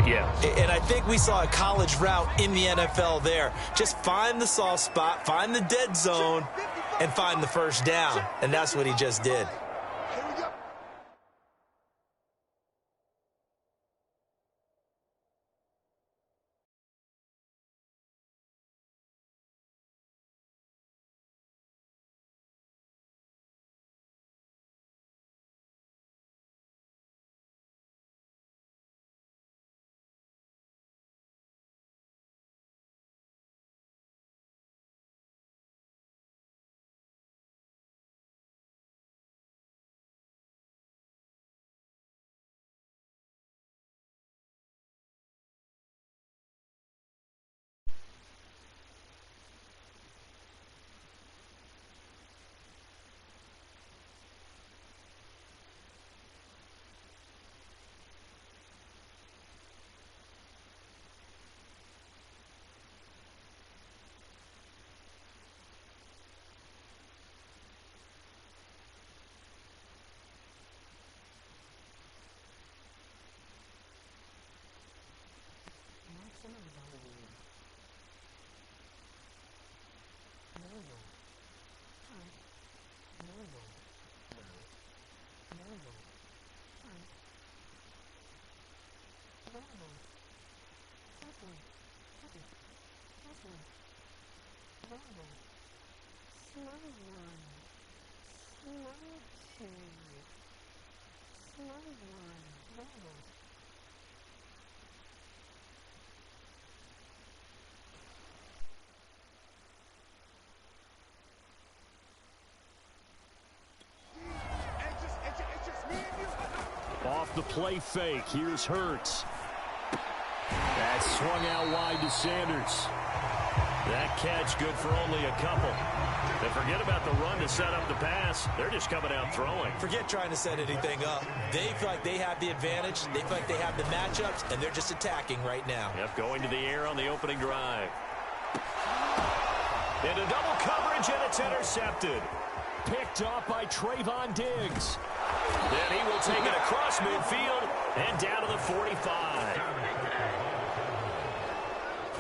Yeah. And I think we saw a college route in the NFL there. Just find the soft spot, find the dead zone, and find the first down. And that's what he just did. Off the play fake, here's Hurts. That swung out wide to Sanders. That catch good for only a couple. And forget about the run to set up the pass. They're just coming out throwing. Forget trying to set anything up. They feel like they have the advantage. They feel like they have the matchups, and they're just attacking right now. Yep, going to the air on the opening drive. Into double coverage, and it's intercepted. Picked off by Trayvon Diggs. Then he will take it across midfield and down to the 45.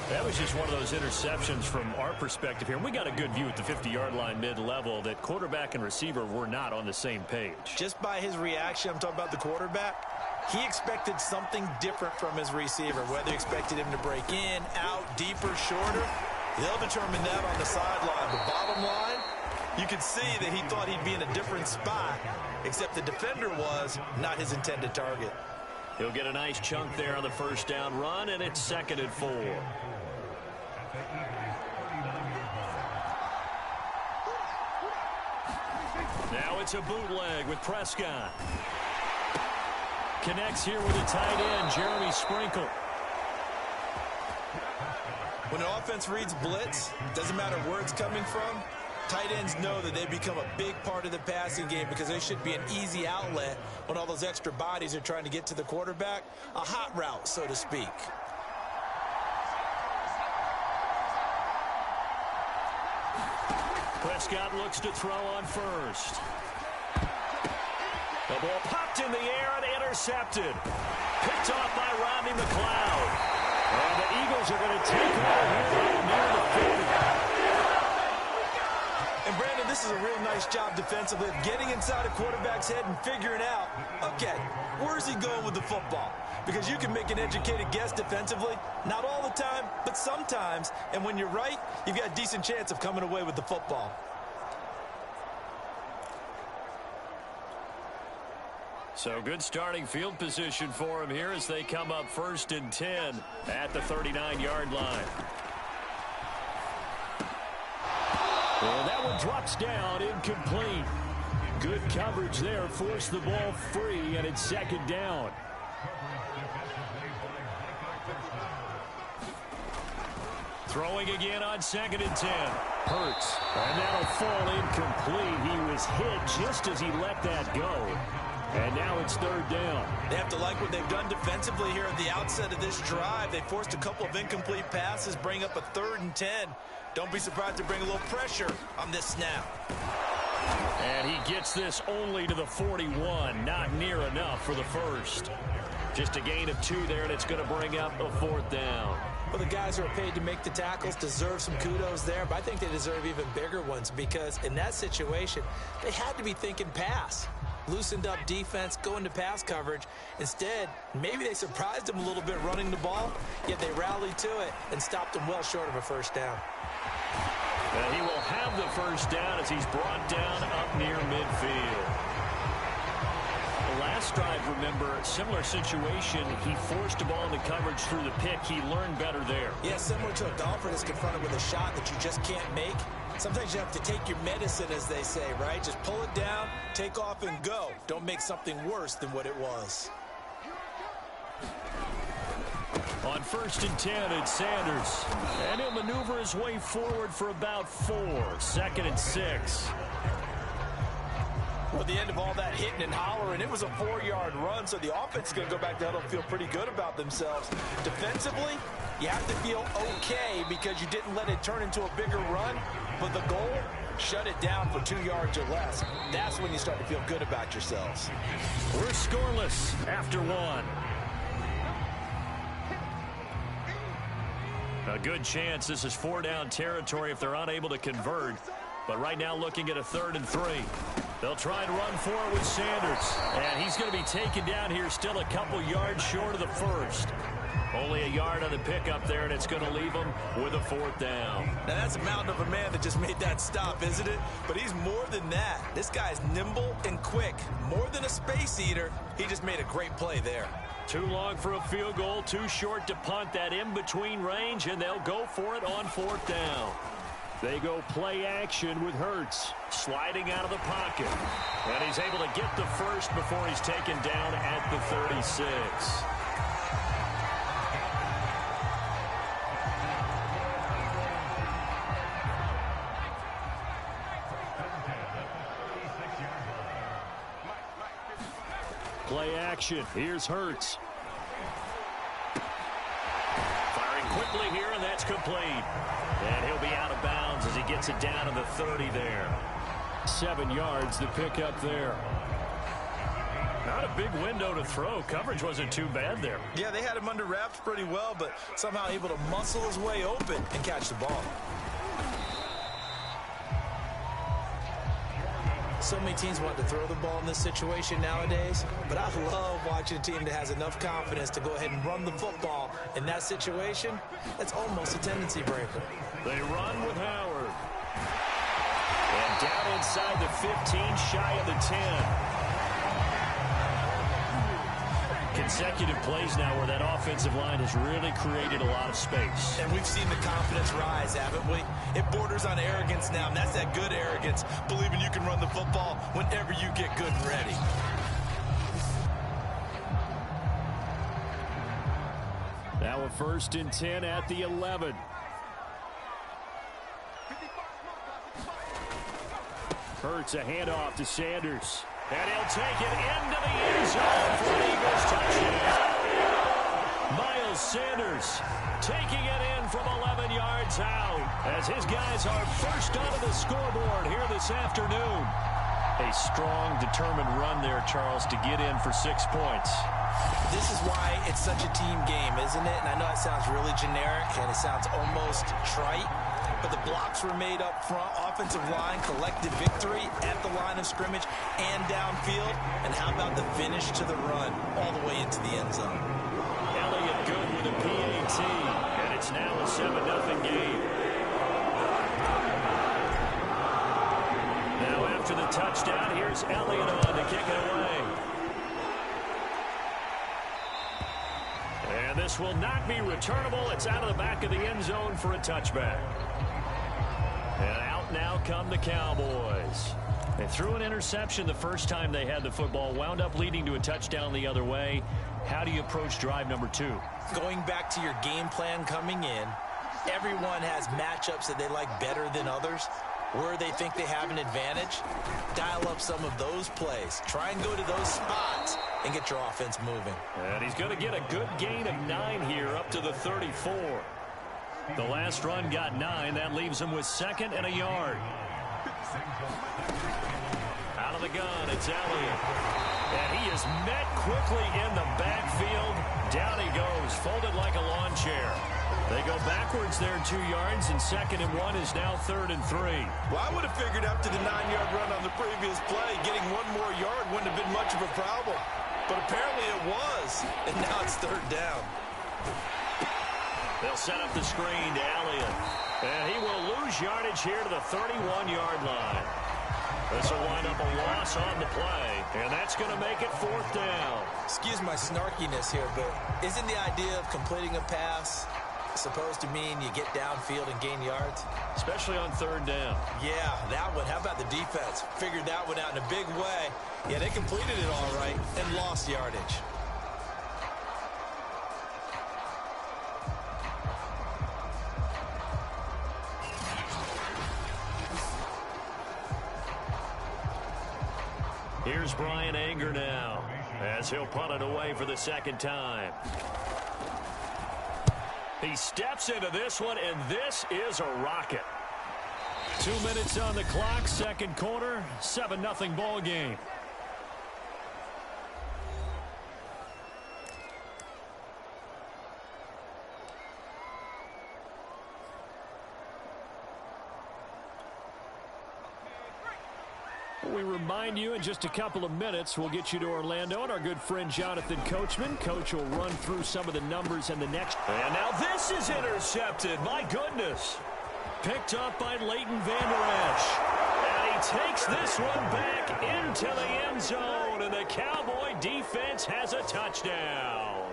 That was just one of those interceptions from our perspective here. We got a good view at the 50-yard line mid-level that quarterback and receiver were not on the same page. Just by his reaction, I'm talking about the quarterback, he expected something different from his receiver, whether he expected him to break in, out, deeper, shorter. They'll determine that on the sideline. But bottom line, you could see that he thought he'd be in a different spot, except the defender was not his intended target. He'll get a nice chunk there on the first down run, and it's 2nd and 4. Now it's a bootleg with Prescott. Connects here with a tight end, Jeremy Sprinkle. When an offense reads blitz, doesn't matter where it's coming from, tight ends know that they become a big part of the passing game because they should be an easy outlet when all those extra bodies are trying to get to the quarterback. A hot route, so to speak. Prescott looks to throw on first. The ball popped in the air and intercepted. Picked off by Rodney McLeod. And the Eagles are going to take over here near the 50. And Brandon, this is a real nice job defensively of getting inside a quarterback's head and figuring out, okay, where's he going with the football? Because you can make an educated guess defensively, not all the time, but sometimes. And when you're right, you've got a decent chance of coming away with the football. So good starting field position for him here as they come up 1st and 10 at the 39-yard line. Well, that one drops down, incomplete. Good coverage there, forced the ball free, and it's 2nd down. Throwing again on 2nd and 10. Hurts. And that'll fall incomplete. He was hit just as he let that go. And now it's 3rd down. They have to like what they've done defensively here at the outset of this drive. They forced a couple of incomplete passes, bring up a 3rd and 10. Don't be surprised to bring a little pressure on this snap. And he gets this only to the 41. Not near enough for the first. Just a gain of 2 there, and it's going to bring up a 4th down. Well, the guys who are paid to make the tackles deserve some kudos there, but I think they deserve even bigger ones because in that situation, they had to be thinking pass. Loosened up defense, going to pass coverage. Instead, maybe they surprised him a little bit running the ball, yet they rallied to it and stopped him well short of a 1st down. And he will have the 1st down as he's brought down up near midfield. The last drive, remember, similar situation. He forced a ball into coverage through the pick. He learned better there. Yeah, similar to a golfer that's confronted with a shot that you just can't make. Sometimes you have to take your medicine, as they say, right? Just pull it down, take off, and go. Don't make something worse than what it was. On 1st and 10, it's Sanders. And he'll maneuver his way forward for about 4. 2nd and 6. Well, at the end of all that hitting and hollering, it was a 4-yard run, so the offense is going to go back to huddle and feel pretty good about themselves. Defensively, you have to feel okay because you didn't let it turn into a bigger run, but the goal, shut it down for 2 yards or less. That's when you start to feel good about yourselves. We're scoreless after 1. A good chance this is 4-down territory if they're unable to convert. But right now looking at a 3rd and 3. They'll try and run for it with Sanders. And he's going to be taken down here still a couple yards short of the 1st. Only a yard on the pickup there, and it's going to leave him with a 4th down. Now, that's a mountain of a man that just made that stop, isn't it? But he's more than that. This guy's nimble and quick. More than a space eater, he just made a great play there. Too long for a field goal, too short to punt. That in-between range, and they'll go for it on 4th down. They go play action with Hurts sliding out of the pocket. And he's able to get the 1st before he's taken down at the 36. Play action. Here's Hurts. Firing quickly here, and that's complete. And he'll be out of bounds as he gets it down to the 30 there. 7 yards to pick up there. Not a big window to throw. Coverage wasn't too bad there. Yeah, they had him under wraps pretty well, but somehow able to muscle his way open and catch the ball. So many teams want to throw the ball in this situation nowadays, but I love watching a team that has enough confidence to go ahead and run the football. In that situation, that's almost a tendency breaker. They run with Howard. And down inside the 15, shy of the 10. Consecutive plays now where that offensive line has really created a lot of space. And we've seen the confidence rise, haven't we? It borders on arrogance now, and that's that good arrogance, believing you can run the football whenever you get good and ready. Now a 1st and 10 at the 11. Hurts a handoff to Sanders. And he'll take it into the end zone for an Eagles touchdown. Miles Sanders taking it in from 11 yards out as his guys are first onto the scoreboard here this afternoon. A strong, determined run there, Charles, to get in for 6 points. This is why it's such a team game, isn't it? And I know it sounds really generic and it sounds almost trite, but the blocks were made up front. Offensive line, collective victory at the line of scrimmage and downfield. And how about the finish to the run all the way into the end zone? Elliott good with a PAT, and it's now a 7-0 game. Now after the touchdown, here's Elliott on to kick it away. And this will not be returnable. It's out of the back of the end zone for a touchback. And out now come the Cowboys. They threw an interception the first time they had the football, wound up leading to a touchdown the other way. How do you approach drive number 2? Going back to your game plan coming in, everyone has matchups that they like better than others. Where they think they have an advantage, dial up some of those plays. Try and go to those spots and get your offense moving. And he's going to get a good gain of 9 here up to the 34. The last run got 9. That leaves him with 2nd and a yard. Out of on the gun. It's Elliott. And he is met quickly in the backfield. Down he goes, folded like a lawn chair. They go backwards there 2 yards, and 2nd and 1 is now 3rd and 3. Well, I would have figured after the 9-yard run on the previous play, getting 1 more yard wouldn't have been much of a problem. But apparently it was, and now it's 3rd down. They'll set up the screen to Elliott. And he will lose yardage here to the 31-yard line. This will wind up a loss on the play, and that's going to make it 4th down. Excuse my snarkiness here, but isn't the idea of completing a pass supposed to mean you get downfield and gain yards? Especially on 3rd down. Yeah, that one. How about the defense? Figured that one out in a big way. Yeah, they completed it all right and lost yardage. Here's Brian Anger now as he'll punt it away for the 2nd time. He steps into this one, and this is a rocket. 2 minutes on the clock, 2nd quarter, 7-0 ball game. We remind you in just a couple of minutes we'll get you to Orlando and our good friend Jonathan Coachman. Coach will run through some of the numbers in the next. And now this is intercepted. My goodness. Picked up by Leighton Vander Esch. And he takes this one back into the end zone. And the Cowboy defense has a touchdown.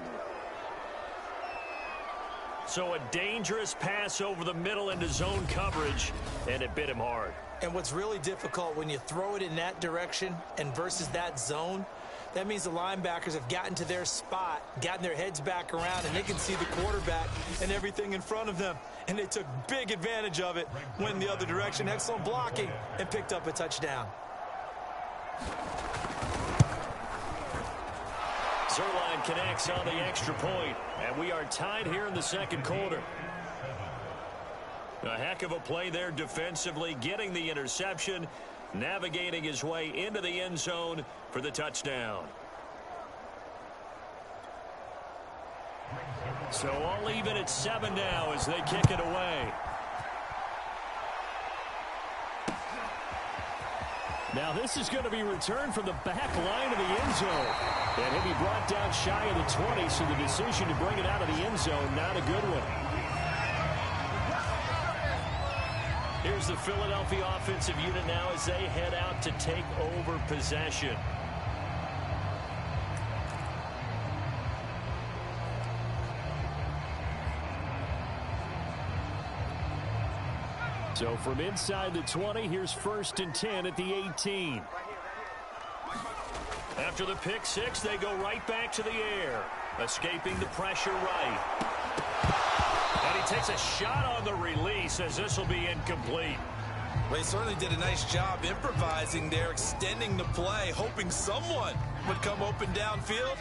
So a dangerous pass over the middle into zone coverage. And it bit him hard. And what's really difficult when you throw it in that direction and versus that zone, that means the linebackers have gotten to their spot, gotten their heads back around, and they can see the quarterback and everything in front of them. And they took big advantage of it, went the other direction, excellent blocking, and picked up a touchdown. Zerline connects on the extra point, and we are tied here in the 2nd quarter. A heck of a play there defensively, getting the interception, navigating his way into the end zone for the touchdown. So all even at 7 now as they kick it away. Now this is going to be returned from the back line of the end zone. And he'll be brought down shy of the 20, so the decision to bring it out of the end zone, not a good one. Here's the Philadelphia offensive unit now as they head out to take over possession. So from inside the 20, here's 1st and 10 at the 18. After the pick six, they go right back to the air, escaping the pressure right. And he takes a shot on the release as this will be incomplete. Well, he certainly did a nice job improvising there, extending the play, hoping someone would come open downfield,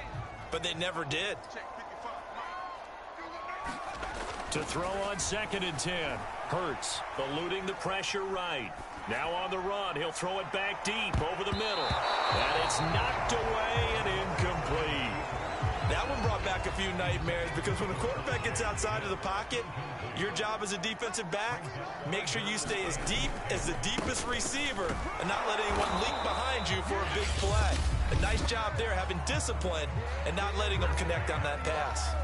but they never did. To throw on 2nd and 10. Hurts eluding the pressure right. Now on the run, he'll throw it back deep over the middle. And it's knocked away and incomplete. That one brought back a few nightmares because when a quarterback gets outside of the pocket, your job as a defensive back, make sure you stay as deep as the deepest receiver and not let anyone leak behind you for a big play. A nice job there having discipline and not letting them connect on that pass.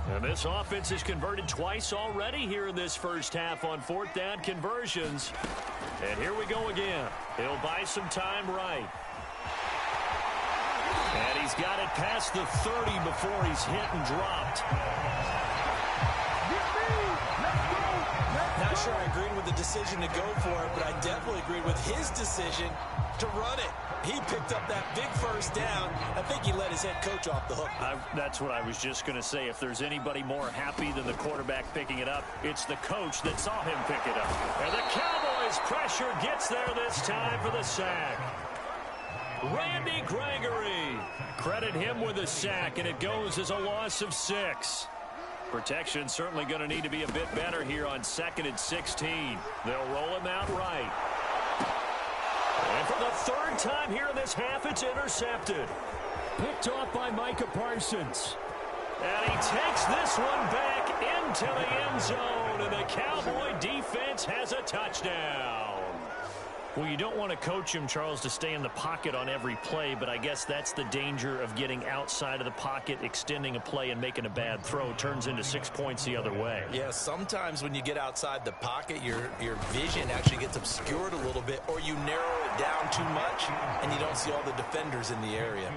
And this offense has converted twice already here in this first half on 4th down conversions. And here we go again. He'll buy some time right. And he's got it past the 30 before he's hit and dropped. Not sure I agreed with the decision to go for it, but I definitely agreed with his decision to run it. He picked up that big first down. I think he let his head coach off the hook. That's what I was just going to say. If there's anybody more happy than the quarterback picking it up, it's the coach that saw him pick it up. And the Cowboys' pressure gets there this time for the sack. Randy Gregory. Credit him with a sack, and it goes as a loss of 6. Protection certainly going to need to be a bit better here on 2nd and 16. They'll roll him out right. And for the third time here in this half, it's intercepted. Picked off by Micah Parsons. And he takes this one back into the end zone, and the Cowboy defense has a touchdown. Well, you don't want to coach him, Charles, to stay in the pocket on every play, but I guess that's the danger of getting outside of the pocket, extending a play, and making a bad throw. Turns into 6 points the other way. Yeah, sometimes when you get outside the pocket, your vision actually gets obscured a little bit, or you narrow it down too much, and you don't see all the defenders in the area.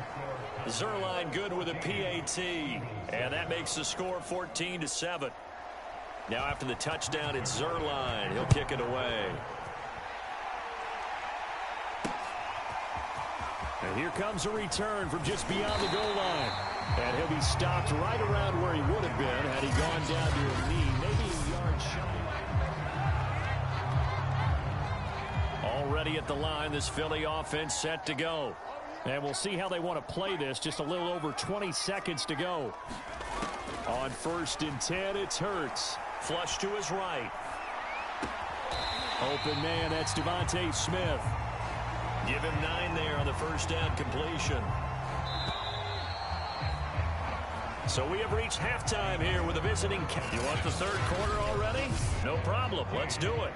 Zerline good with a PAT, and that makes the score 14-7. Now after the touchdown, it's Zerline. He'll kick it away. And here comes a return from just beyond the goal line. And he'll be stopped right around where he would have been had he gone down to a knee, maybe a yard shy. Already at the line, this Philly offense set to go. And we'll see how they want to play this. Just a little over 20 seconds to go. On 1st and 10, it's Hurts. Flush to his right. Open man, that's Devontae Smith. Give him 9 there on the first down completion. So we have reached halftime here with a visiting. You want the third quarter already? No problem. Let's do it.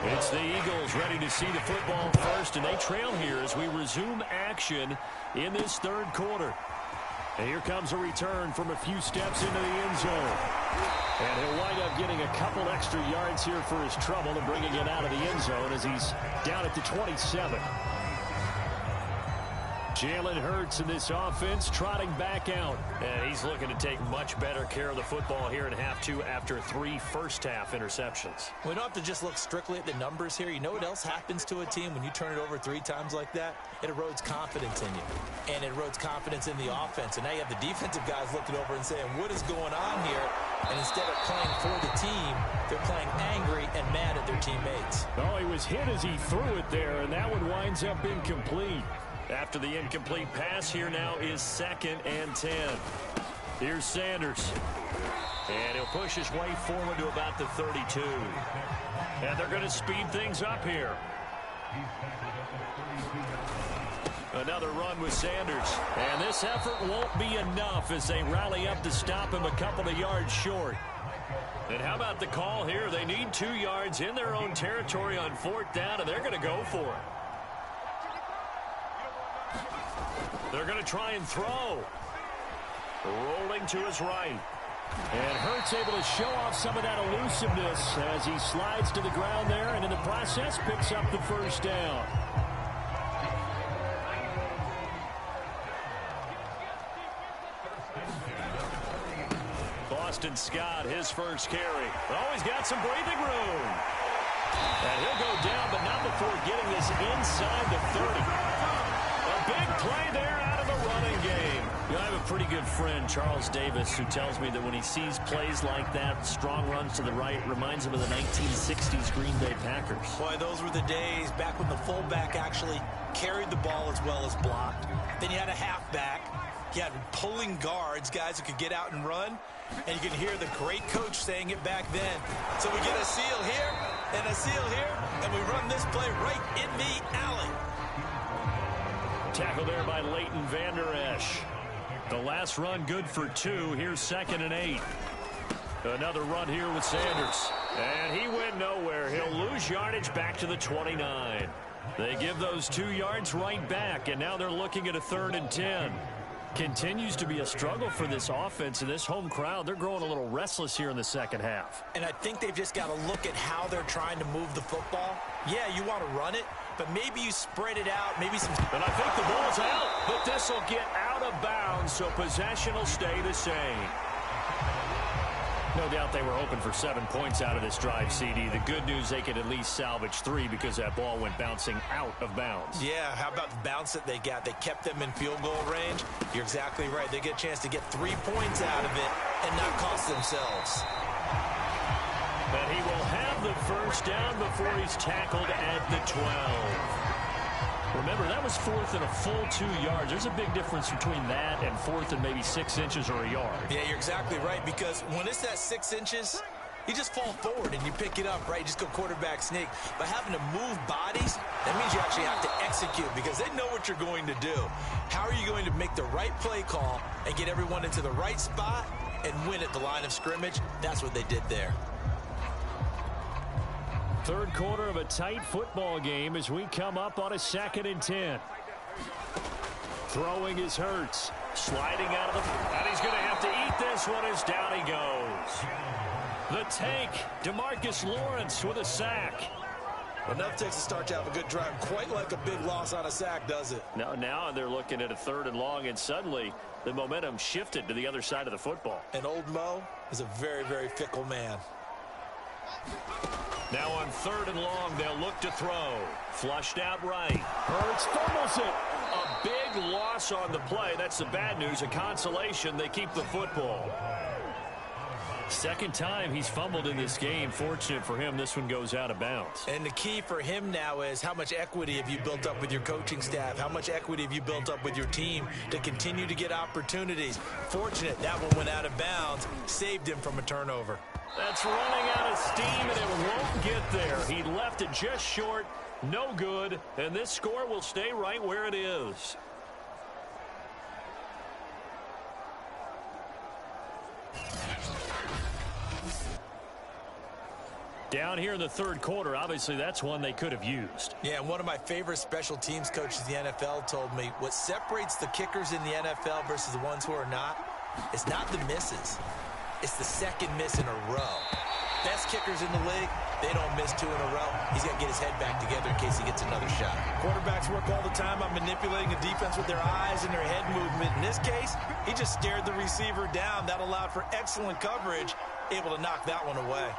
It's the Eagles ready to see the football first, and they trail here as we resume action in this third quarter. And here comes a return from a few steps into the end zone. And he'll wind up getting a couple extra yards here for his trouble and bringing it out of the end zone as he's down at the 27. Jalen Hurts in this offense trotting back out. And he's looking to take much better care of the football here in half 2 after 3 first-half interceptions. We don't have to just look strictly at the numbers here. You know what else happens to a team when you turn it over 3 times like that? It erodes confidence in you. And it erodes confidence in the offense. And now you have the defensive guys looking over and saying, what is going on here? And instead of playing for the team, they're playing angry and mad at their teammates. Oh, he was hit as he threw it there, and that one winds up incomplete. After the incomplete pass, here now is 2nd and 10. Here's Sanders. And he'll push his way forward to about the 32. And they're going to speed things up here. Another run with Sanders. And this effort won't be enough as they rally up to stop him a couple of yards short. And how about the call here? They need 2 yards in their own territory on 4th down, and they're going to go for it. They're going to try and throw. Rolling to his right. And Hurts able to show off some of that elusiveness as he slides to the ground there, and in the process picks up the first down. Boston Scott, his first carry. Oh, he's got some breathing room. And he'll go down, but not before getting this inside the 30. A big play there out of the running game. You know, I have a pretty good friend, Charles Davis, who tells me that when he sees plays like that, strong runs to the right, reminds him of the 1960s Green Bay Packers. Boy, those were the days back when the fullback actually carried the ball as well as blocked. Then you had a halfback. You had pulling guards, guys who could get out and run. And you can hear the great coach saying it back then. So we get a seal here and a seal here, and we run this play right in the alley. Tackle there by Leighton Vander Esch. The last run good for 2. Here's 2nd and 8. Another run here with Sanders. And he went nowhere. He'll lose yardage back to the 29. They give those 2 yards right back, and now they're looking at a 3rd and 10. Continues to be a struggle for this offense and this home crowd. They're growing a little restless here in the second half. And I think they've just got to look at how they're trying to move the football. Yeah, you want to run it, but maybe you spread it out. Maybe some. And I think the ball's out, but this will get out of bounds, so possession will stay the same. No doubt they were hoping for 7 points out of this drive, CD. The good news, they could at least salvage 3 because that ball went bouncing out of bounds. Yeah, how about the bounce that they got? They kept them in field goal range. You're exactly right. They get a chance to get 3 points out of it and not cost themselves. But he will have the first down before he's tackled at the 12. Remember, that was fourth and a full 2 yards. There's a big difference between that and fourth and maybe 6 inches or a yard. Yeah, you're exactly right, because when it's that 6 inches, you just fall forward and you pick it up, right? You just go quarterback sneak. But having to move bodies, that means you actually have to execute because they know what you're going to do. How are you going to make the right play call and get everyone into the right spot and win at the line of scrimmage? That's what they did there. Third quarter of a tight football game as we come up on a 2nd and 10. Throwing is Hurts. Sliding out of the... And he's going to have to eat this one as down he goes. The tank, DeMarcus Lawrence with a sack. Enough takes to start to have a good drive. Quite like a big loss on a sack, does it? Now they're looking at a 3rd and long, and suddenly the momentum shifted to the other side of the football. And old Mo is a very, very fickle man. Now on 3rd and long, they'll look to throw. Flushed out right. Hurts fumbles it. A big loss on the play. That's the bad news. A consolation, they keep the football. Second time he's fumbled in this game. Fortunate for him, this one goes out of bounds. And the key for him now is how much equity have you built up with your coaching staff? How much equity have you built up with your team to continue to get opportunities? Fortunate that one went out of bounds, saved him from a turnover. That's running out of steam, and it won't get there. He left it just short, no good, and this score will stay right where it is. Down here in the 3rd quarter, obviously that's one they could have used. Yeah, and one of my favorite special teams coaches in the NFL told me what separates the kickers in the NFL versus the ones who are not, it's not the misses. It's the second miss in a row. Best kickers in the league, they don't miss 2 in a row. He's got to get his head back together in case he gets another shot. Quarterbacks work all the time on manipulating the defense with their eyes and their head movement. In this case, he just stared the receiver down. That allowed for excellent coverage, able to knock that one away.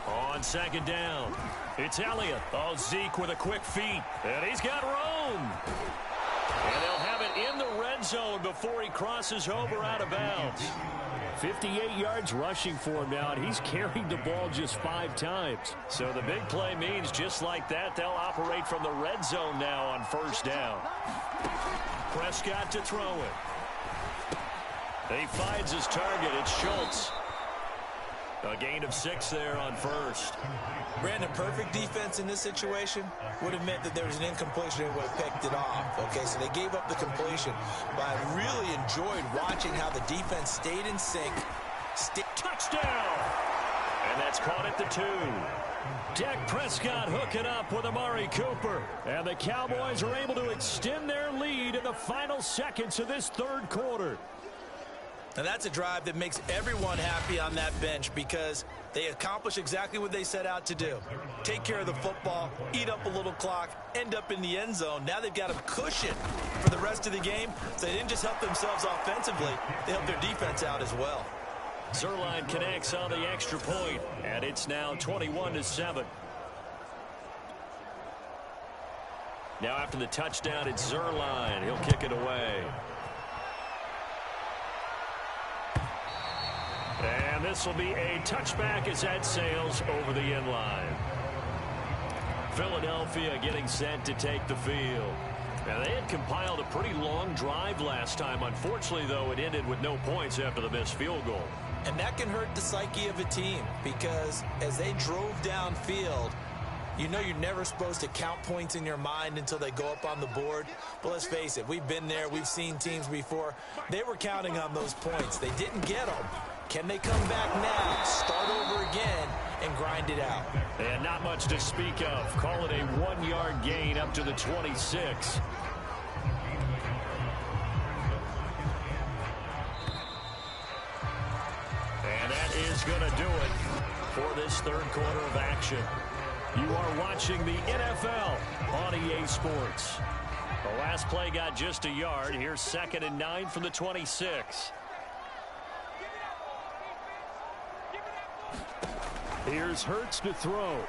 On 2nd down, it's Elliott. Oh, Zeke with a quick feed, and he's got room. And they'll have it in the red zone before he crosses over out of bounds. 58 yards rushing for him now, and he's carried the ball just 5 times. So the big play means just like that, they'll operate from the red zone now on 1st down. Prescott to throw it. He finds his target. It's Schultz. A gain of 6 there on 1st. Brandon, perfect defense in this situation would have meant that there was an incompletion and would have picked it off. Okay, so they gave up the completion. But I really enjoyed watching how the defense stayed in sync. Touchdown! And that's caught at the 2. Dak Prescott hooking up with Amari Cooper. And the Cowboys are able to extend their lead in the final seconds of this 3rd quarter. And that's a drive that makes everyone happy on that bench because they accomplish exactly what they set out to do. Take care of the football, eat up a little clock, end up in the end zone. Now they've got a cushion for the rest of the game, so they didn't just help themselves offensively, they helped their defense out as well. Zerline connects on the extra point, and it's now 21-7. Now after the touchdown, it's Zerline. He'll kick it away. And this will be a touchback as that sails over the end line. Philadelphia getting set to take the field. Now, they had compiled a pretty long drive last time. Unfortunately, though, it ended with no points after the missed field goal. And that can hurt the psyche of a team because as they drove downfield, you know you're never supposed to count points in your mind until they go up on the board. But let's face it, we've been there. We've seen teams before. They were counting on those points. They didn't get them. Can they come back now, start over again, and grind it out? And not much to speak of. Call it a 1-yard gain up to the 26. And that is going to do it for this 3rd quarter of action. You are watching the NFL on EA Sports. The last play got just a yard. Here's 2nd and 9 from the 26. Here's Hurts to throw.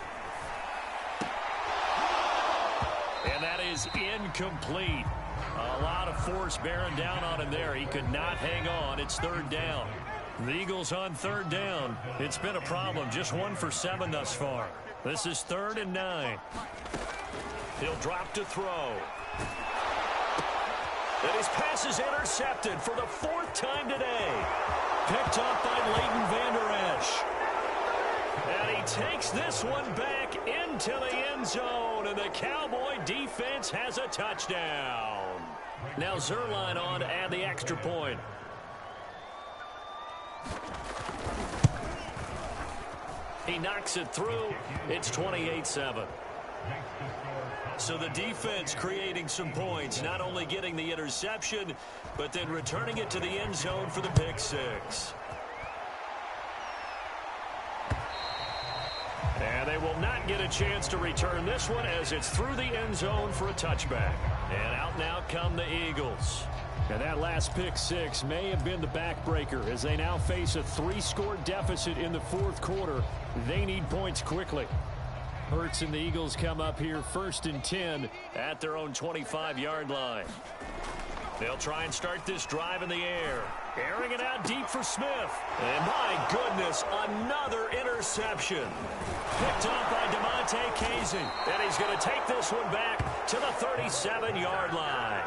And that is incomplete. A lot of force bearing down on him there. He could not hang on. It's 3rd down. The Eagles on third down. It's been a problem. Just 1 for 7 thus far. This is 3rd and 9. He'll drop to throw. And his pass is intercepted for the 4th time today. Picked up by Leighton Vander Esch. And he takes this one back into the end zone. And the Cowboy defense has a touchdown. Now Zuerlein on to add the extra point. He knocks it through. It's 28-7. So the defense creating some points, not only getting the interception, but then returning it to the end zone for the pick six. And they will not get a chance to return this one as it's through the end zone for a touchback. And out now come the Eagles. And that last pick six may have been the backbreaker as they now face a 3-score deficit in the 4th quarter. They need points quickly. Hurts and the Eagles come up here 1st and 10 at their own 25-yard line. They'll try and start this drive in the air. Airing it out deep for Smith. And my goodness, another interception. Picked up by DeMonte Casey. And he's going to take this one back to the 37-yard line.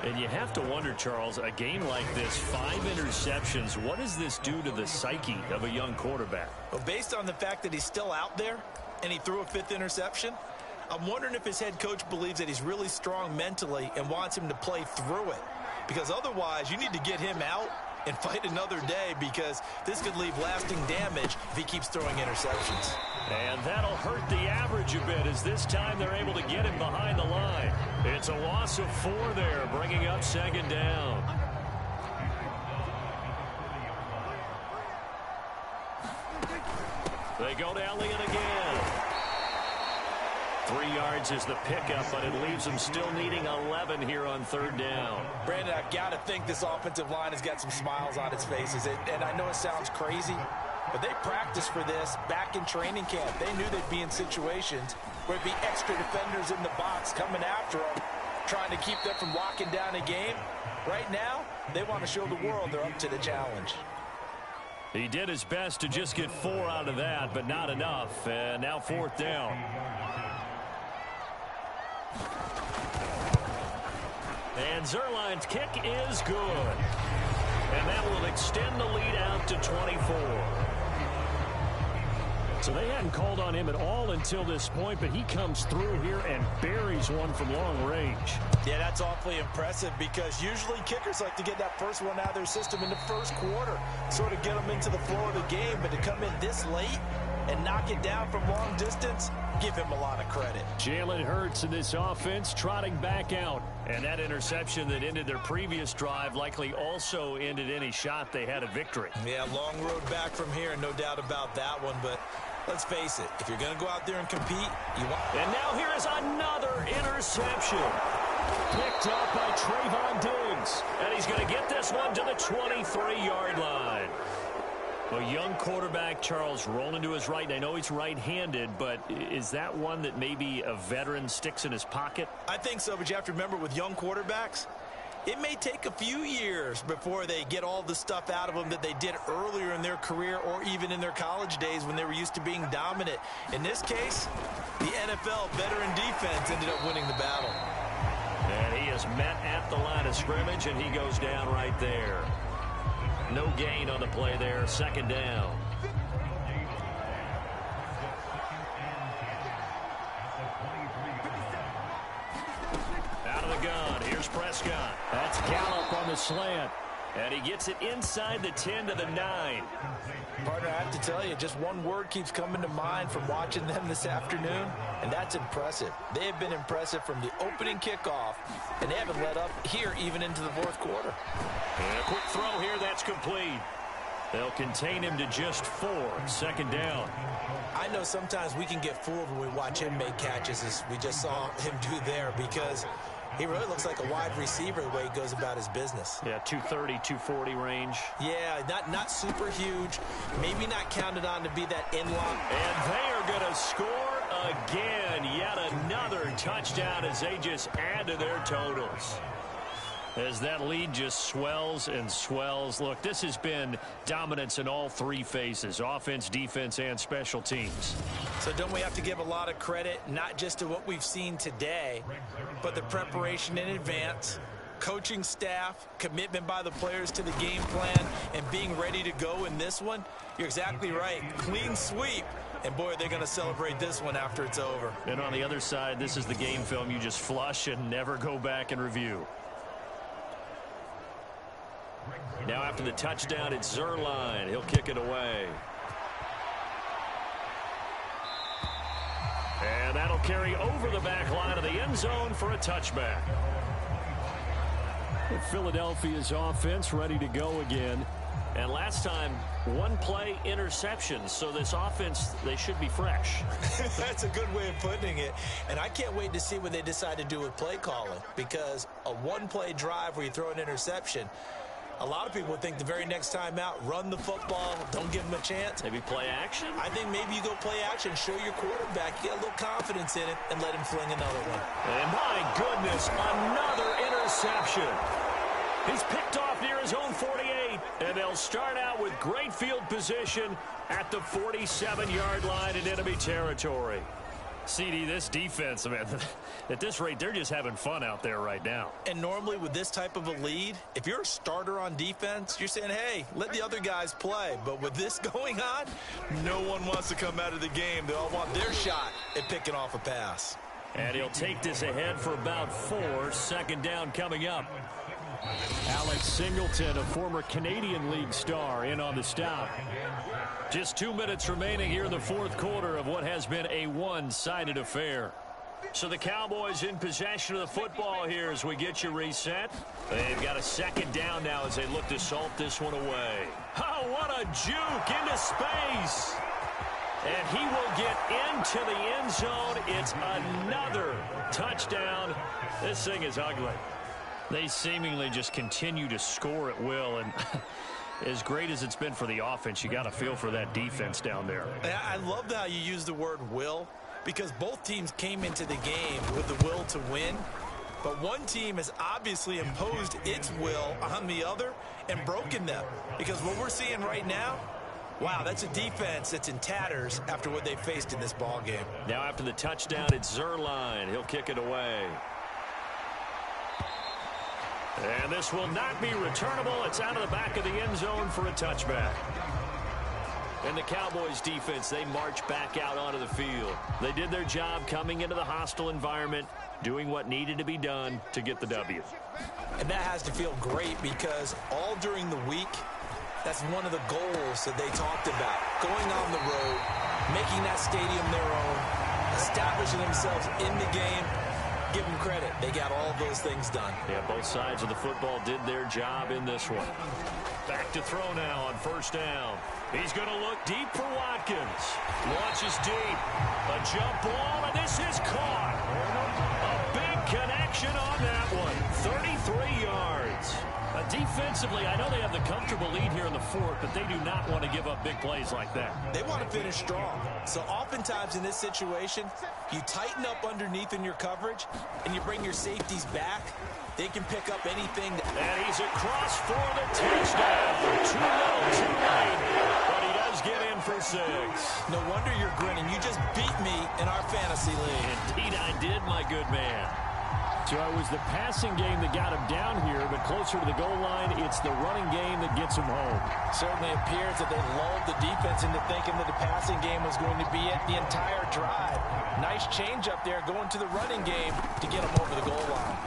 And you have to wonder, Charles, a game like this, 5 interceptions, what does this do to the psyche of a young quarterback? Well, based on the fact that he's still out there and he threw a 5th interception, I'm wondering if his head coach believes that he's really strong mentally and wants him to play through it. Because otherwise, you need to get him out and fight another day, because this could leave lasting damage if he keeps throwing interceptions. And that'll hurt the average a bit, as this time they're able to get him behind the line. It's a loss of 4 there, bringing up 2nd down. They go to Elliott again. 3 yards is the pickup, but it leaves them still needing 11 here on 3rd down. Brandon, I've got to think this offensive line has got some smiles on its faces. And I know it sounds crazy, but they practiced for this back in training camp. They knew they'd be in situations where it'd be extra defenders in the box coming after them, trying to keep them from locking down a game. Right now, they want to show the world they're up to the challenge. He did his best to just get 4 out of that, but not enough. And now 4th down. And Zuerlein's kick is good. And that will extend the lead out to 24. So they hadn't called on him at all until this point, but he comes through here and buries one from long range. Yeah, that's awfully impressive, because usually kickers like to get that first one out of their system in the 1st quarter, sort of get them into the flow of the game. But to come in this late and knock it down from long distance, give him a lot of credit. Jalen Hurts in this offense trotting back out. And that interception that ended their previous drive likely also ended any shot they had at victory. Yeah, long road back from here, no doubt about that one. But let's face it, if you're going to go out there and compete, you want... And now here is another interception. Picked up by Trayvon Diggs. And he's going to get this one to the 23-yard line. A young quarterback, Charles, rolling to his right. I know he's right-handed, but is that one that maybe a veteran sticks in his pocket? I think so, but you have to remember, with young quarterbacks, it may take a few years before they get all the stuff out of them that they did earlier in their career, or even in their college days when they were used to being dominant. In this case, the NFL veteran defense ended up winning the battle. And he is met at the line of scrimmage, and he goes down right there. No gain on the play there, 2nd down. Out of the gun, here's Prescott. That's Gallup on the slant. And he gets it inside the 10 to the 9. Partner, I have to tell you, just one word keeps coming to mind from watching them this afternoon, and that's impressive. They have been impressive from the opening kickoff, and they haven't let up here even into the 4th quarter. And a quick throw here, that's complete. They'll contain him to just 4, 2nd down. I know sometimes we can get fooled when we watch him make catches, as we just saw him do there, because he really looks like a wide receiver the way he goes about his business. Yeah, 230, 240 range. Yeah, not super huge. Maybe not counted on to be that in-lock. And they are going to score again. Yet another touchdown as they just add to their totals. as that lead just swells and swells. Look, this has been dominance in all three phases, offense, defense, and special teams. So don't we have to give a lot of credit, not just to what we've seen today, but the preparation in advance, coaching staff, commitment by the players to the game plan, and being ready to go in this one? You're exactly right. Clean sweep. And, boy, they're going to celebrate this one after it's over. And on the other side, this is the game film you just flush and never go back and review. Now after the touchdown, it's Zuerlein. He'll kick it away. And that'll carry over the back line of the end zone for a touchback. Philadelphia's offense ready to go again. And last time, one play interception. So this offense, they should be fresh. That's a good way of putting it. And I can't wait to see what they decide to do with play calling. Because a one-play drive where you throw an interception, a lot of people would think the very next time out, run the football, don't give them a chance. Maybe play action? I think maybe you go play action, show your quarterback, get a little confidence in it, and let him fling another one. And my goodness, another interception. He's picked off near his own 48, and they'll start out with great field position at the 47-yard line in enemy territory. CD, this defense, man, at this rate, they're just having fun out there right now. And normally with this type of a lead, if you're a starter on defense, you're saying, hey, let the other guys play. But with this going on, no one wants to come out of the game. They all want their shot at picking off a pass. And he'll take this ahead for about 4. Second down coming up. Alex Singleton, a former Canadian League star, in on the stop. Just 2 minutes remaining here in the fourth quarter of what has been a one-sided affair. So the Cowboys in possession of the football here as we get you reset. They've got a second down now as they look to salt this one away. Oh, what a juke into space. And he will get into the end zone. It's another touchdown. This thing is ugly. They seemingly just continue to score at will, and as great as it's been for the offense, you got to feel for that defense down there. I love how you use the word will, because both teams came into the game with the will to win, but one team has obviously imposed its will on the other and broken them, because what we're seeing right now, wow, that's a defense that's in tatters after what they faced in this ball game. Now after the touchdown, it's Zuerlein. He'll kick it away. And this will not be returnable. It's out of the back of the end zone for a touchback. And the Cowboys defense, they march back out onto the field. They did their job coming into the hostile environment, doing what needed to be done to get the W. And that has to feel great because all during the week, that's one of the goals that they talked about. Going on the road, making that stadium their own, establishing themselves in the game. Give them credit. They got all those things done. Yeah, both sides of the football did their job in this one. Back to throw now on first down. He's going to look deep for Watkins. Launches deep. A jump ball, and this is caught. A big connection on that one. 33 yards. Defensively, I know they have the comfortable lead here in the fourth, but they do not want to give up big plays like that. They want to finish strong. So oftentimes in this situation, you tighten up underneath in your coverage, and you bring your safeties back. They can pick up anything. And he's across for the touchdown. Too little, too late. But he does get in for 6. No wonder you're grinning. You just beat me in our fantasy league. Indeed I did, my good man. So it was the passing game that got him down here, but closer to the goal line, it's the running game that gets him home. Certainly appears that they lulled the defense into thinking that the passing game was going to be it the entire drive. Nice change up there going to the running game to get him over the goal line.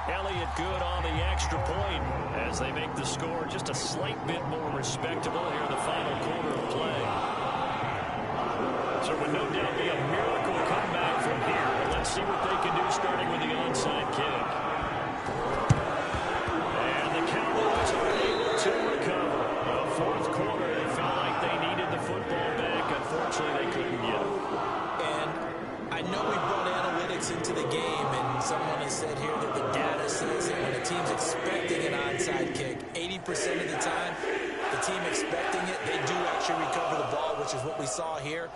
Elliott good on the extra point as they make the score just a slight bit more respectable here in the final quarter of play. So it would no doubt be a miracle comeback from here. Let's see what they can do starting with the onside kick. And the Cowboys are able to recover. The fourth quarter, they felt like they needed the football back. Unfortunately, they couldn't get it. And I know we brought analytics into the game, and someone has said here that the data says that when a team's expecting an onside kick, 80% of the time, the team expecting it, they do actually recover the ball which is what we saw here.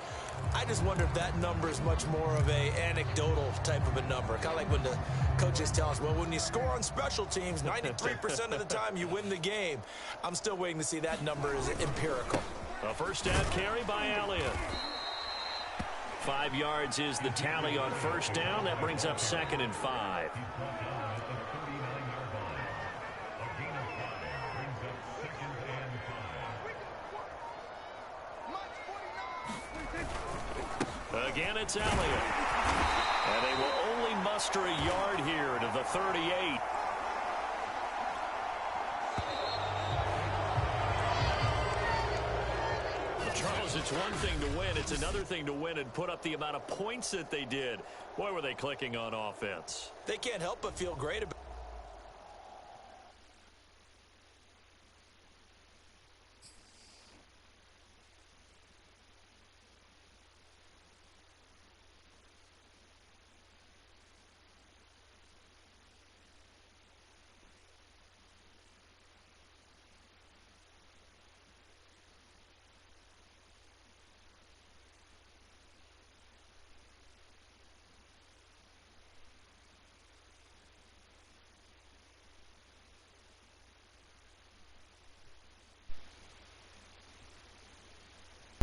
I just wonder if that number is much more of a anecdotal type of a number. Kind of like when the coaches tell us, well, when you score on special teams, 93% of the time you win the game. I'm still waiting to see that number is empirical. A first down carry by Elliott. 5 yards is the tally on first down. That brings up 2nd and 5. Again, it's Elliott. And they will only muster a yard here to the 38. Charles, it's one thing to win. It's another thing to win and put up the amount of points that they did. Boy, were they clicking on offense. They can't help but feel great about